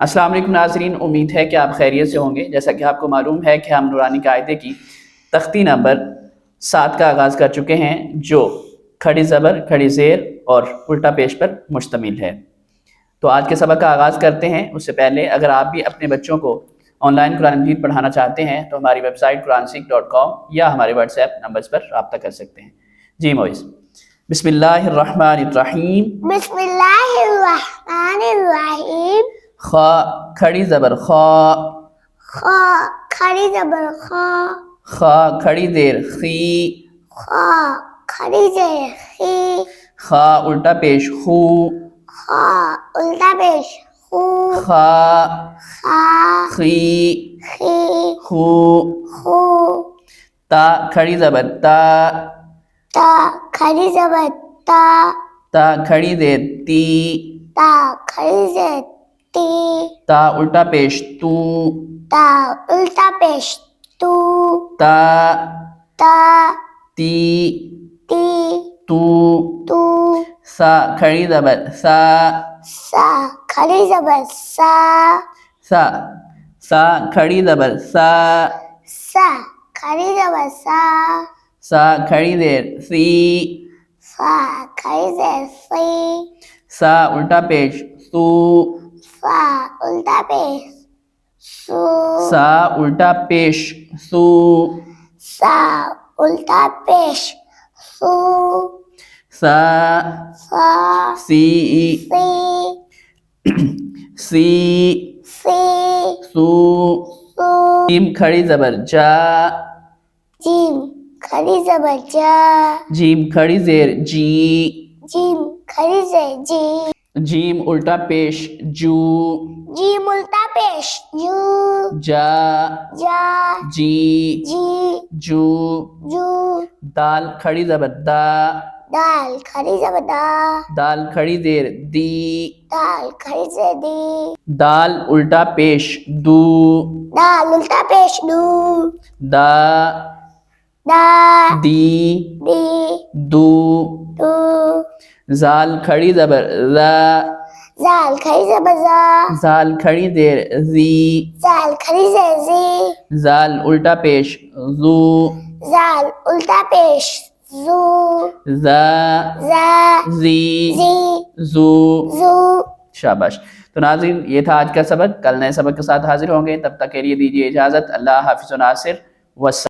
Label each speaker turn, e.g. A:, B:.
A: अस्सलाम वालेकुम नाज़रीन, उम्मीद है कि आप खैरियत से होंगे। जैसा कि आपको मालूम है कि हम नूरानी कायदे की तख्ती नंबर 7 का आगाज़ कर चुके हैं, जो खड़ी ज़बर, खड़ी ज़ेर और उल्टा पेश पर मुश्तमिल है। तो आज के सबक का आगाज़ करते हैं। उससे पहले अगर आप भी अपने बच्चों को ऑनलाइन कुरान मजीद पढ़ाना चाहते हैं तो हमारी वेबसाइट quranseek.com या हमारे व्हाट्सएप नंबर्स पर रब्ता कर सकते हैं। जी मोइस। बिस्मिल्लाहिर्रहमानिर्रहीम।
B: बिस्मिल्लाहिर्रहमानिर्रहीम।
A: ख खड़ी ज़बर ख,
B: ख खड़ी ज़बर ख,
A: ख खड़ी ज़ेर खी,
B: ख खड़ी ज़ेर खी,
A: ख उल्टा पेश खू,
B: ख उल्टा पेश खू,
A: ख
B: खा
A: खी
B: खी
A: खू,
B: खू,
A: ता खड़ी ज़बर ता,
B: ता खड़ी ज़बर ता,
A: ता खड़ी ज़ेर ती,
B: ता खड़ी ज़ेर ती,
A: ता उल्टा पेश तू,
B: ता उल्टा पेश तू,
A: ता
B: ता
A: ती
B: ती
A: तू,
B: तू,
A: सा खड़ी ज़बर सा,
B: सा खड़ी ज़बर सा,
A: सा सा खड़ी ज़बर सा,
B: सा खड़ी ज़बर सा,
A: सा खड़ी ज़ेर सी,
B: सा खड़ी ज़ेर सी,
A: सा उल्टा पेश सू,
B: सा उल्टा पेश सू,
A: सा उल्टा पेश सू,
B: सा उल्टा पेश सू,
A: सा
B: सा
A: सी
B: सी
A: सी
B: सी
A: सू,
B: सू,
A: जीम खड़ी ज़बर जा,
B: जीम खड़ी ज़बर जा,
A: जीम खड़ी ज़ेर जी,
B: जीम खड़ी ज़ेर जी,
A: जीम उल्टा पेश जू,
B: जीम उल्टा पेश जू,
A: जा
B: जा
A: जी
B: जी
A: जू,
B: जू,
A: दाल खड़ी ज़बर दा,
B: दाल खड़ी ज़बर दा,
A: दाल खड़ी ज़ेर दी,
B: दाल खड़ी ज़ेर दी,
A: दाल उल्टा पेश दू,
B: दाल उल्टा पेश दू,
A: दा
B: दा
A: दी
B: दी
A: दू,
B: दू,
A: जाल खड़ी ज़बर ज़ा,
B: जाल खड़ी ज़बर जा,
A: जाल खड़ी ज़ेर जी,
B: जाल खड़ी ज़ेर जी,
A: जाल उल्टा पेश जू,
B: जाल उल्टा पेश जू,
A: जा
B: जा
A: जी
B: जी
A: जू।
B: जू।
A: शाबाश। तो नाज़रीन, ये था आज का सबक। कल नए सबक के साथ हाजिर होंगे, तब तक के लिए दीजिए इजाज़त। अल्लाह हाफ़िज़ व नासिर। वस्सलाम।